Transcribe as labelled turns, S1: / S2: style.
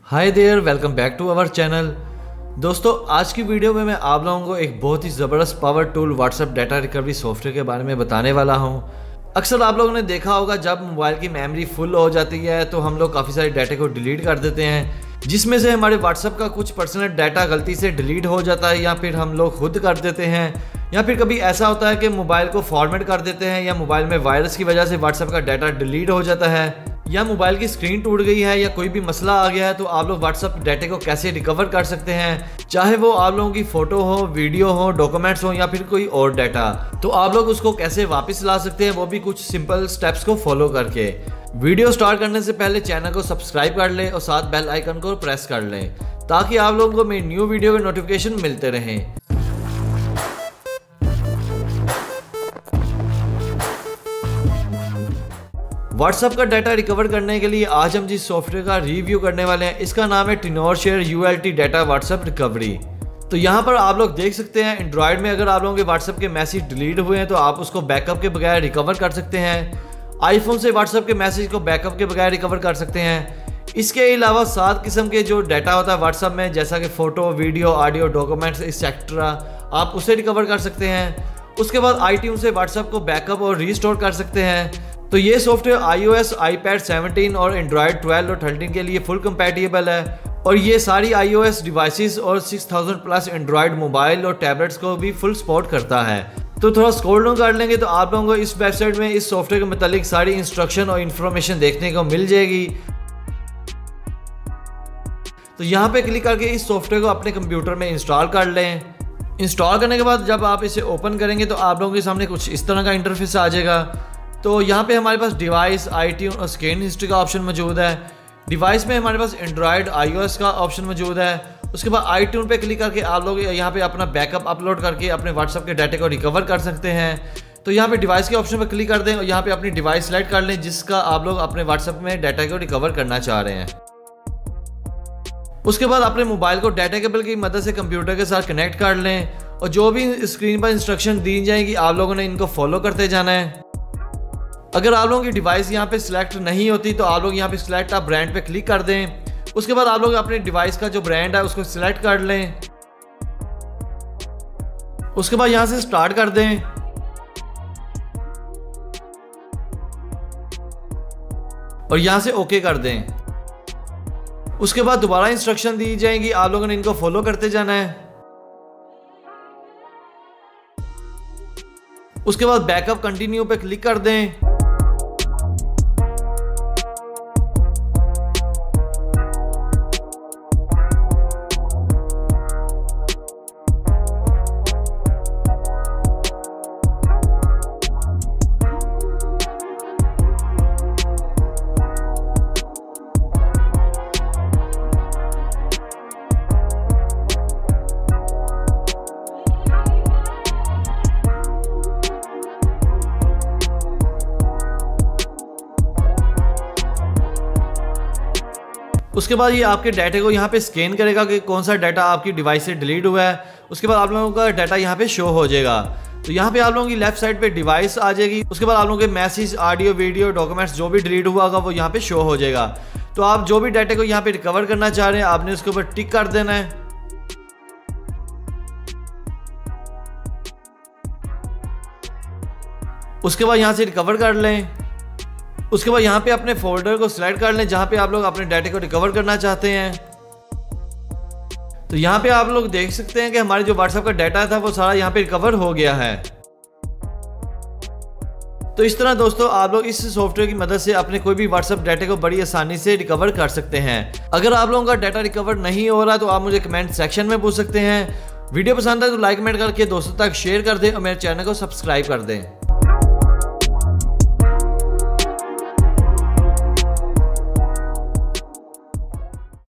S1: Hi there, welcome back to our channel. दोस्तों, आज की वीडियो में मैं आप लोगों को एक बहुत ही ज़बरदस्त power tool WhatsApp data recovery software के बारे में बताने वाला हूं। अक्सर आप लोगों ने देखा होगा, जब मोबाइल की मेमोरी फुल हो जाती है तो हम लोग काफ़ी सारे डाटा को डिलीट कर देते हैं, जिसमें से हमारे व्हाट्सएप का कुछ पर्सनल डाटा गलती से डिलीट हो जाता है या फिर हम लोग खुद कर देते हैं, या फिर कभी ऐसा होता है कि मोबाइल को फॉर्मेट कर देते हैं, या मोबाइल में वायरस की वजह से व्हाट्सएप का डाटा डिलीट हो जाता है, या मोबाइल की स्क्रीन टूट गई है, या कोई भी मसला आ गया है। तो आप लोग व्हाट्सएप डाटे को कैसे रिकवर कर सकते हैं, चाहे वो आप लोगों की फ़ोटो हो, वीडियो हो, डॉक्यूमेंट्स हो, या फिर कोई और डाटा, तो आप लोग उसको कैसे वापस ला सकते हैं, वो भी कुछ सिंपल स्टेप्स को फॉलो करके। वीडियो स्टार्ट करने से पहले चैनल को सब्सक्राइब कर लें और साथ बेल आइकन को प्रेस कर लें, ताकि आप लोगों को मेरी न्यू वीडियो के नोटिफिकेशन मिलते रहें। व्हाट्सएप का डाटा रिकवर करने के लिए आज हम जिस सॉफ्टवेयर का रिव्यू करने वाले हैं, इसका नाम है टीनोरशेयर ULT डाटा व्हाट्सएप रिकवरी। तो यहाँ पर आप लोग देख सकते हैं, एंड्रॉयड में अगर आप लोगों के व्हाट्सएप के मैसेज डिलीट हुए हैं तो आप उसको बैकअप के बगैर रिकवर कर सकते हैं। आईफोन से व्हाट्सएप के मैसेज को बैकअप के बगैर रिकवर कर सकते हैं। इसके अलावा 7 किस्म के जो डाटा होता है व्हाट्सएप में, जैसा कि photo, video, audio, documents etcetera, आप उसे रिकवर कर सकते हैं। उसके बाद iTunes से व्हाट्सएप को बैकअप और रीस्टोर कर सकते हैं। तो ये सॉफ्टवेयर iOS, iPad 17 और Android 12 और 13 के लिए फुल कंपैटिबल है, और ये सारी iOS डिवाइसेस और 6000 प्लस Android मोबाइल और टैबलेट्स को भी फुल सपोर्ट करता है। तो थोड़ा स्क्रॉल डाउन कर लेंगे तो आप लोगों को इस वेबसाइट में इस सॉफ्टवेयर के मुतालिक सारी इंस्ट्रक्शन और इन्फॉर्मेशन देखने को मिल जाएगी। तो यहाँ पे क्लिक करके इस सॉफ्टवेयर को अपने कंप्यूटर में इंस्टॉल कर लें। इंस्टॉल करने के बाद जब आप इसे ओपन करेंगे तो आप लोगों के सामने कुछ इस तरह का इंटरफेस आ जाएगा। तो यहाँ पे हमारे पास डिवाइस, iTunes और स्कैन हिस्ट्री का ऑप्शन मौजूद है। डिवाइस में हमारे पास एंड्रॉयड, iOS का ऑप्शन मौजूद है। उसके बाद iTunes पे क्लिक करके आप लोग यहाँ पे अपना बैकअप अपलोड करके अपने व्हाट्सएप के डाटे को रिकवर कर सकते हैं। तो यहाँ पे डिवाइस के ऑप्शन पर क्लिक कर दें और यहाँ पे अपनी डिवाइस सेलेक्ट कर लें जिसका आप लोग अपने व्हाट्सएप में डाटा को रिकवर करना चाह रहे हैं। उसके बाद अपने मोबाइल को डाटा केबल की मदद से कंप्यूटर के साथ कनेक्ट कर लें, और जो भी स्क्रीन पर इंस्ट्रक्शन दी जाएंगी आप लोगों ने इनको फॉलो करते जाना है। अगर आप लोगों की डिवाइस यहाँ पे सिलेक्ट नहीं होती तो आप लोग यहाँ पे सिलेक्ट आप ब्रांड पे क्लिक कर दें। उसके बाद आप लोग अपने डिवाइस का जो ब्रांड है उसको सिलेक्ट कर लें। उसके बाद यहाँ से स्टार्ट कर दें, और यहाँ से ओके कर दें। उसके बाद दोबारा इंस्ट्रक्शन दी जाएंगी, आप लोगों ने इनको फॉलो करते जाना है। उसके बाद बैकअप कंटिन्यू पे क्लिक कर दें। उसके बाद ये आपके डाटे को यहाँ पे स्कैन करेगा कि कौन सा डाटा आपकी डिवाइस से डिलीट हुआ है। उसके बाद आप लोगों का डाटा यहाँ पे शो हो जाएगा। तो यहाँ पे आप लोगों की लेफ्ट साइड पे डिवाइस आ जाएगी। उसके बाद आप लोगों के मैसेज, ऑडियो, वीडियो, डॉक्यूमेंट्स जो भी डिलीट हुआ होगा वो यहाँ पे शो हो जाएगा। तो आप जो भी डाटे को यहाँ पे रिकवर करना चाह रहे हैं आपने उसके ऊपर टिक कर देना है। उसके बाद यहाँ से रिकवर कर लें। उसके बाद यहाँ पे अपने फोल्डर को सिलेक्ट कर लें जहाँ पे आप लोग अपने डाटे को रिकवर करना चाहते हैं। तो यहाँ पे आप लोग देख सकते हैं कि हमारे जो व्हाट्सएप का डाटा था वो सारा यहाँ पे रिकवर हो गया है। तो इस तरह दोस्तों आप लोग इस सॉफ्टवेयर की मदद से अपने कोई भी व्हाट्सएप डाटे को बड़ी आसानी से रिकवर कर सकते हैं। अगर आप लोगों का डाटा रिकवर नहीं हो रहा तो आप मुझे कमेंट सेक्शन में पूछ सकते हैं। वीडियो पसंद है तो लाइक कमेंट करके दोस्तों तक शेयर कर दें और मेरे चैनल को सब्सक्राइब कर दें।